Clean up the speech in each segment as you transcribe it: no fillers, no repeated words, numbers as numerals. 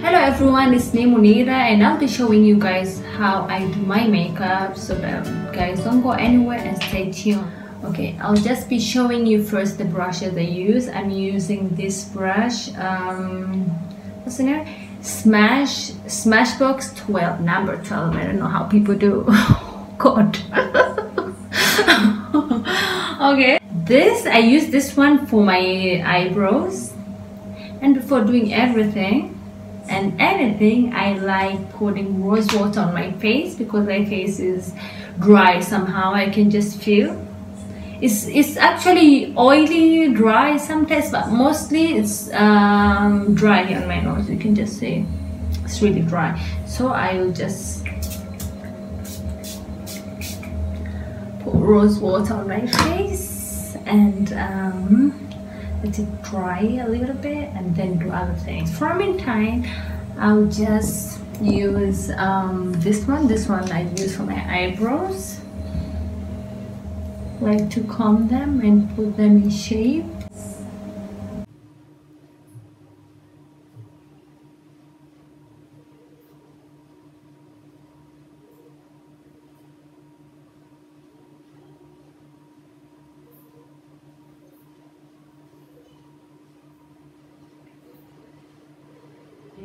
Hello everyone, it's me Munira and I'll be showing you guys how I do my makeup, so guys don't go anywhere and stay tuned. Okay, I'll just be showing you first the brushes I use. I'm using this brush, what's the name? Smashbox 12, number 12. I don't know how people do. God. Okay, I use this one for my eyebrows, and before doing everything and anything, I like putting rose water on my face because my face is dry somehow. I can just feel it's actually oily, dry sometimes, but mostly it's dry here on my nose. You can just see it's really dry, so I'll just put rose water on my face and let it dry a little bit and then do other things. For a meantime, I'll just use this one I use for my eyebrows. Like to comb them and put them in shape.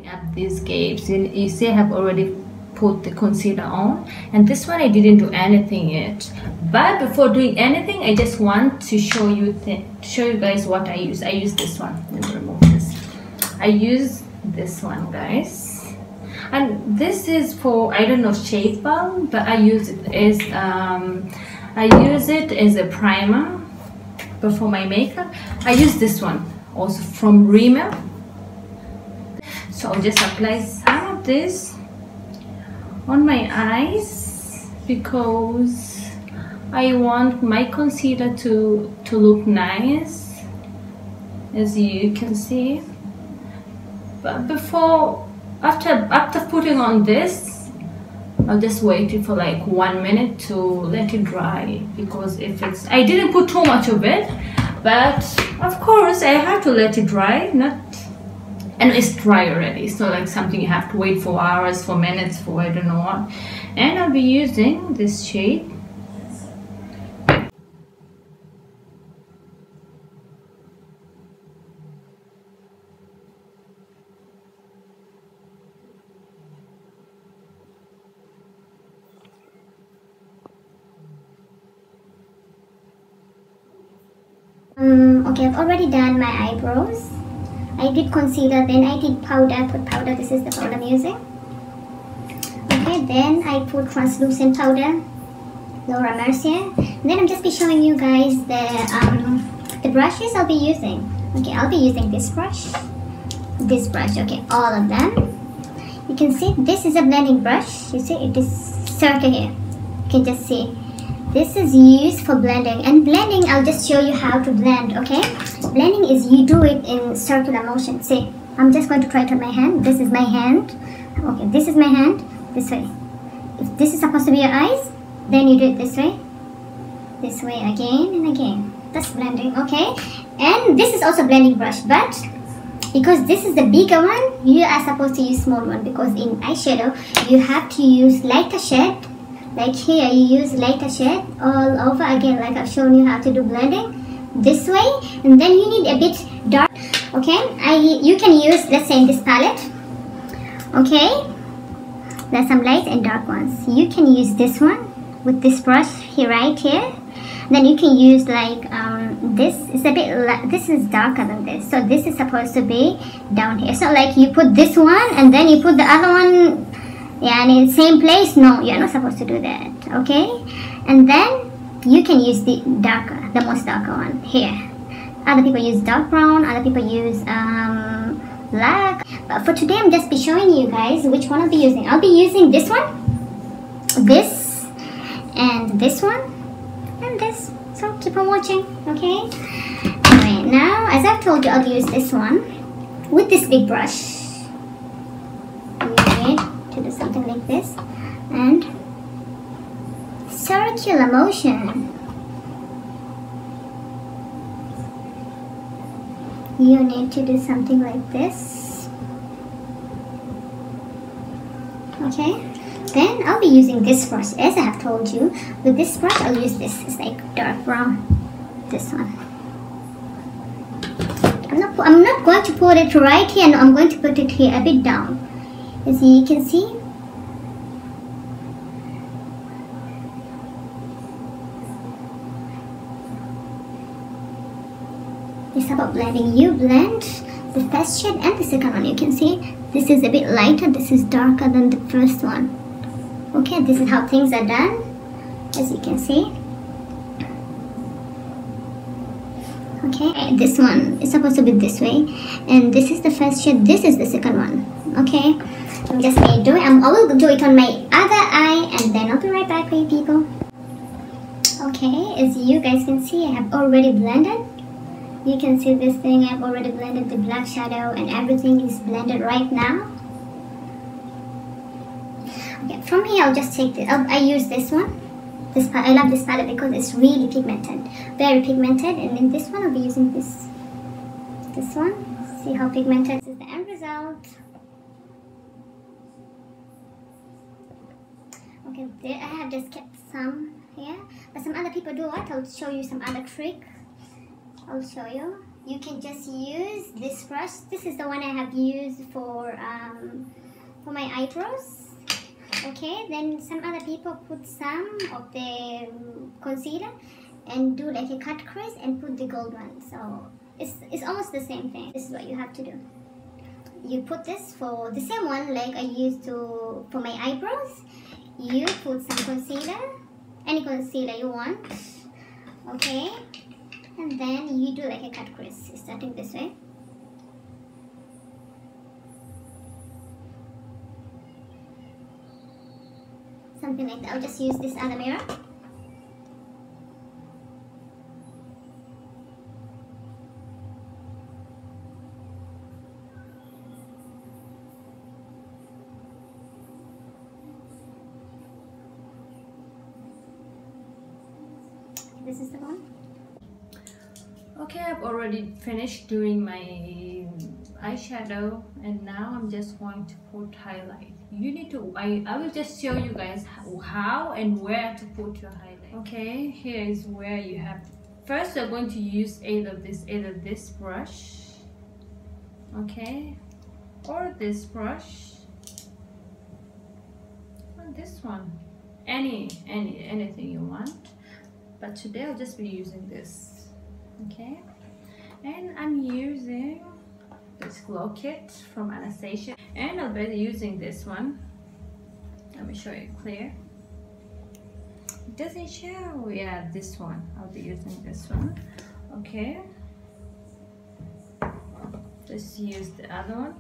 Up these gaps, you see I have already put the concealer on, and this one I didn't do anything yet. But before doing anything, I just want to show you guys what I use. I use this one. Let me remove this. I use this one, guys, and this is for, I don't know, shave balm, but I use it as a primer before my makeup. I use this one also from Rimmel. So I'll just apply some of this on my eyes because I want my concealer to look nice, as you can see. But after putting on this, I'll just wait it for like 1 minute to let it dry, because I didn't put too much of it, but of course I have to let it dry, and it's dry already. It's not like something you have to wait for hours, for minutes, for I don't know what. And I'll be using this shade. Okay, I've already done my eyebrows. I did concealer, then I did powder, put powder. This is the powder I'm using. Okay, then I put translucent powder, Laura Mercier. Then I'm just be showing you guys the brushes I'll be using. Okay, I'll be using this brush, okay, all of them. You can see this is a blending brush. You see it is circle here. You can just see. This is used for blending, and blending I'll just show you how to blend. Okay, blending is you do it in circular motion. See, I'm just going to try it on my hand. This is my hand. Okay, this is my hand. This way. If this is supposed to be your eyes, then you do it this way again and again. That's blending. Okay, and this is also blending brush, but because this is the bigger one, you are supposed to use small one, because in eyeshadow you have to use lighter shade. Like here, you use lighter shade all over again, like I've shown you how to do blending this way, and then you need a bit dark. Okay, you can use, let's say, in this palette. Okay, there's some light and dark ones. You can use this one with this brush here, right here. Then you can use like this is a bit, this is darker than this, so this is supposed to be down here. So like you put this one and then you put the other one, yeah, and in the same place. No, you're not supposed to do that. Okay, and then you can use the most darker one here. Other people use dark brown, other people use black, but for today I'm just be showing you guys which one I'll be using. I'll be using this one, this, and this one, and this. So keep on watching. Okay, alright, now as I've told you, I'll use this one with this big brush. You need to do something like this and circular motion. You need to do something like this Okay, then I'll be using this brush as I have told you. With this brush I'll use this. It's like dark brown. This one. I'm not going to put it right here. No, I'm going to put it here a bit down. As you can see. It's about blending. You blend the first shade and the second one. You can see this is a bit lighter, this is darker than the first one. Okay, this is how things are done, as you can see. Okay, this one is supposed to be this way, and this is the first shade, this is the second one. Okay, I'm just going to do it. I will do it on my other eye, and then I'll be right back for you people. Okay, as you guys can see, I have already blended. You can see this thing, I've already blended the black shadow and everything is blended right now. Okay, from here I'll just take this. I use this one. I love this palette because it's really pigmented, very pigmented. And in this one I'll be using this one. See how pigmented. This is the end result. Okay, there I have just kept some here, but some other people do what? I'll show you some other trick. I'll show you. You can just use this brush. This is the one I have used for my eyebrows. Okay, then some other people put some of the concealer and do like a cut crease and put the gold one. So it's almost the same thing. This is what you have to do. You put this for the same one like I used for my eyebrows. You put some concealer, any concealer you want. Okay. And then you do like a cut crease, starting this way. Something like that. I'll just use this other mirror. This is the one. Okay, I've already finished doing my eyeshadow and now I'm just going to put highlight. You need to, I will just show you guys how and where to put your highlight. Okay, here is where you have, first you're going to use either this brush, okay, or this brush, or this one, anything you want, but today I'll just be using this. Okay, and I'm using this glow kit from Anastasia, and I'll be using this one. Let me show you clear. It doesn't show. Yeah, this one. I'll be using this one. Okay, just use the other one.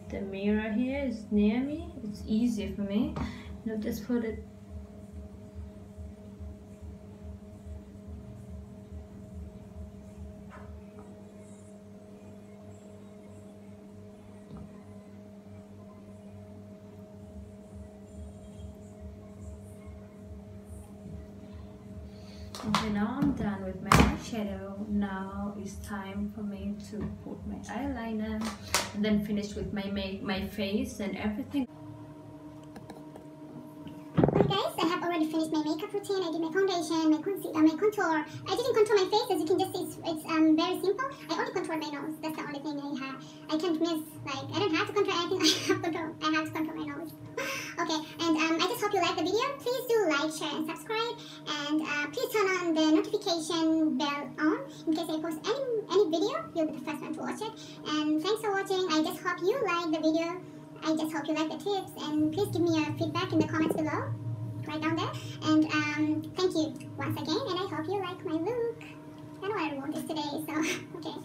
The mirror here is near me. It's easier for me. I'll just put it. Okay, now I'm done with my eyeshadow. Now it's time for me to put my eyeliner and then finish with my face and everything. Hi guys, I have already finished my makeup routine. I did my foundation, my concealer, my contour. I didn't contour my face, as you can just see. It's very simple. I only contoured my nose. That's the only thing I can't miss. Like, I don't have to contour anything. I have to contour my nose. Okay, and I just hope you like the video. Please do like, share, and subscribe, and please turn on the notification bell on in case I post any video. You'll be the first one to watch it. And thanks for watching. I just hope you like the video. I just hope you like the tips, and please give me your feedback in the comments below, right down there. And thank you once again, and I hope you like my look. I know what I wore this today, so okay.